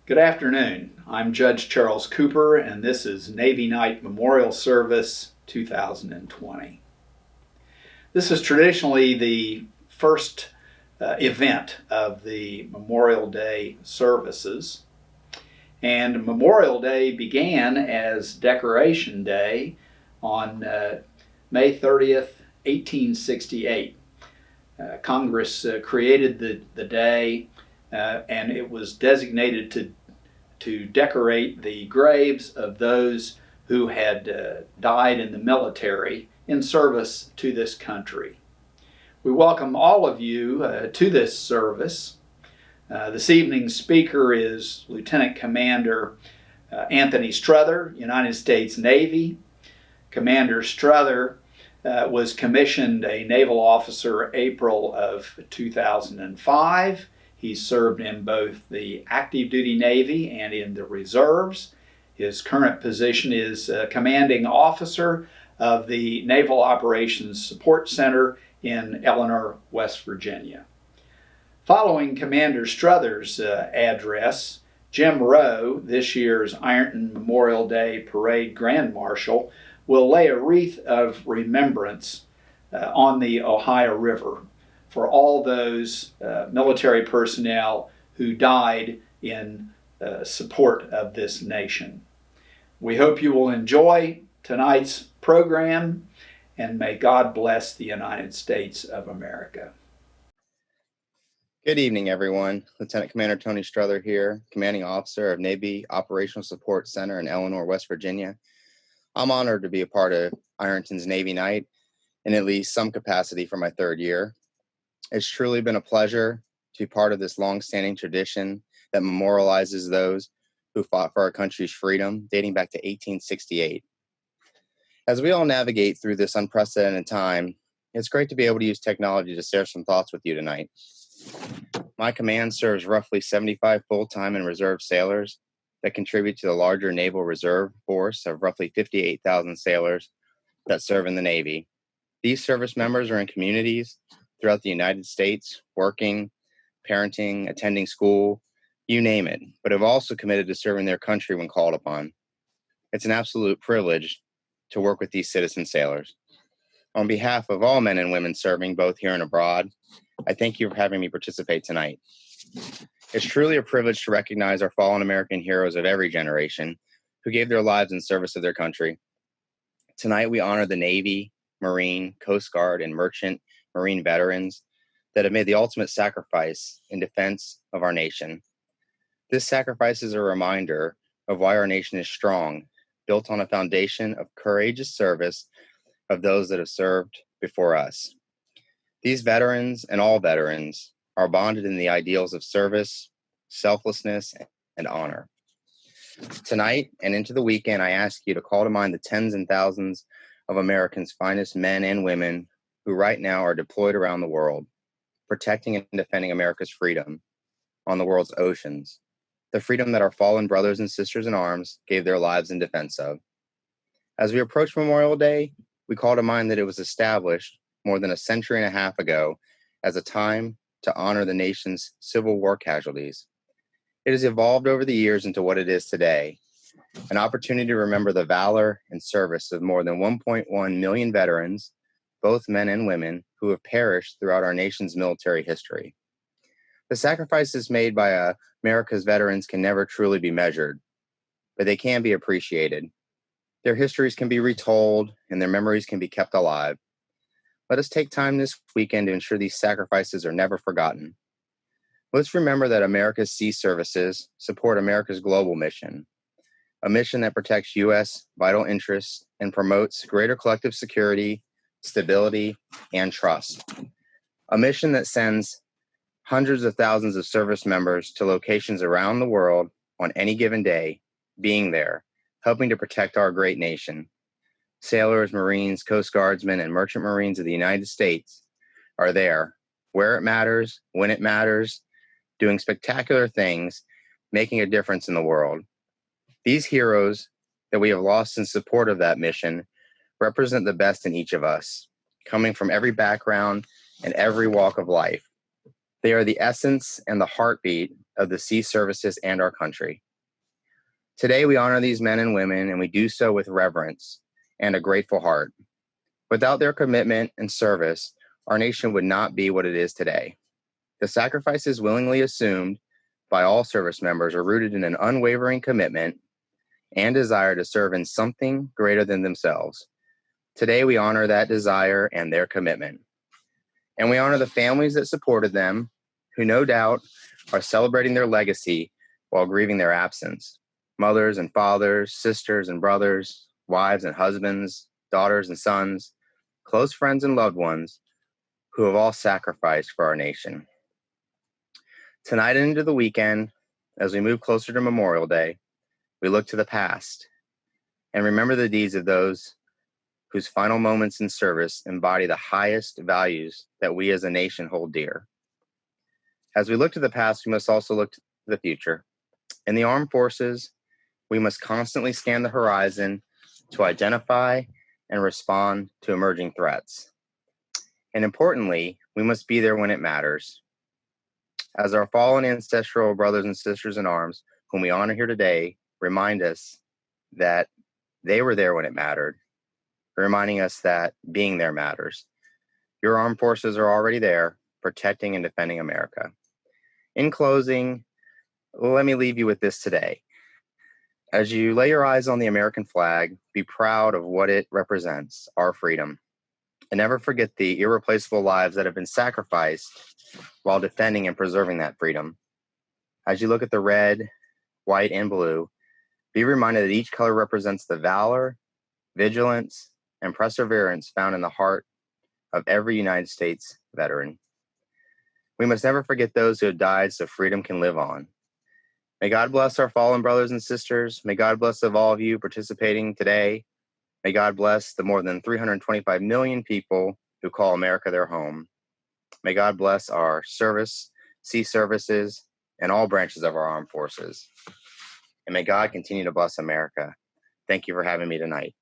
Good afternoon. I'm Judge Charles Cooper, and this is Navy Night Memorial Service 2020. This is traditionally the first event of the Memorial Day services. And Memorial Day began as Decoration Day on May 30th, 1868. Congress created the day and it was designated to decorate the graves of those who had died in the military in service to this country. We welcome all of you to this service. This evening's speaker is Lieutenant Commander Anthony Strother, United States Navy. Commander Strother was commissioned a naval officer April of 2005. He served in both the active duty Navy and in the reserves. His current position is commanding officer of the Naval Operations Support Center in Eleanor, West Virginia. Following Commander Strother's address, Jim Rowe, this year's Ironton Memorial Day Parade Grand Marshal, will lay a wreath of remembrance on the Ohio River for all those military personnel who died in support of this nation. We hope you will enjoy tonight's program, and may God bless the United States of America. Good evening, everyone. Lieutenant Commander Tony Strother here, Commanding Officer of Navy Operational Support Center in Eleanor, West Virginia. I'm honored to be a part of Ironton's Navy Night in at least some capacity for my third year. It's truly been a pleasure to be part of this long-standing tradition that memorializes those who fought for our country's freedom, dating back to 1868. As we all navigate through this unprecedented time, it's great to be able to use technology to share some thoughts with you tonight. My command serves roughly 75 full-time and reserve sailors that contribute to the larger Naval Reserve Force of roughly 58,000 sailors that serve in the Navy. These service members are in communities throughout the United States, working, parenting, attending school, you name it, but have also committed to serving their country when called upon. It's an absolute privilege to work with these citizen sailors. On behalf of all men and women serving both here and abroad, I thank you for having me participate tonight. It's truly a privilege to recognize our fallen American heroes of every generation who gave their lives in service of their country. Tonight, we honor the Navy, Marine, Coast Guard, and Merchant Marine veterans that have made the ultimate sacrifice in defense of our nation. This sacrifice is a reminder of why our nation is strong, built on a foundation of courageous service of those that have served before us. These veterans and all veterans are bonded in the ideals of service, selflessness, and honor. Tonight and into the weekend, I ask you to call to mind the tens and thousands of Americans' finest men and women who right now are deployed around the world, protecting and defending America's freedom on the world's oceans, the freedom that our fallen brothers and sisters in arms gave their lives in defense of. As we approach Memorial Day, we call to mind that it was established more than a century and a half ago as a time to honor the nation's Civil War casualties. It has evolved over the years into what it is today, an opportunity to remember the valor and service of more than 1.1 million veterans, both men and women, who have perished throughout our nation's military history. The sacrifices made by America's veterans can never truly be measured, but they can be appreciated. Their histories can be retold, and their memories can be kept alive. Let us take time this weekend to ensure these sacrifices are never forgotten. Let's remember that America's sea services support America's global mission, a mission that protects U.S. vital interests and promotes greater collective security, stability, and trust. A mission that sends hundreds of thousands of service members to locations around the world on any given day, being there, helping to protect our great nation. Sailors, Marines, Coast Guardsmen, and Merchant Marines of the United States are there, where it matters, when it matters, doing spectacular things, making a difference in the world. These heroes that we have lost in support of that mission represent the best in each of us, coming from every background and every walk of life. They are the essence and the heartbeat of the sea services and our country. Today, we honor these men and women, and we do so with reverence and a grateful heart. Without their commitment and service, our nation would not be what it is today. The sacrifices willingly assumed by all service members are rooted in an unwavering commitment and desire to serve in something greater than themselves. Today, we honor that desire and their commitment. And we honor the families that supported them, who no doubt are celebrating their legacy while grieving their absence. Mothers and fathers, sisters and brothers, wives and husbands, daughters and sons, close friends and loved ones who have all sacrificed for our nation. Tonight and into the weekend, as we move closer to Memorial Day, we look to the past and remember the deeds of those whose final moments in service embody the highest values that we as a nation hold dear. As we look to the past, we must also look to the future. In the armed forces, we must constantly scan the horizon to identify and respond to emerging threats. And importantly, we must be there when it matters. As our fallen ancestral brothers and sisters in arms, whom we honor here today, remind us that they were there when it mattered, reminding us that being there matters. Your armed forces are already there, protecting and defending America. In closing, let me leave you with this today. As you lay your eyes on the American flag, be proud of what it represents, our freedom, and never forget the irreplaceable lives that have been sacrificed while defending and preserving that freedom. As you look at the red, white, and blue, be reminded that each color represents the valor, vigilance, and perseverance found in the heart of every United States veteran. We must never forget those who have died so freedom can live on. May God bless our fallen brothers and sisters. May God bless of all of you participating today. May God bless the more than 325 million people who call America their home. May God bless our service, sea services, and all branches of our armed forces. And may God continue to bless America. Thank you for having me tonight.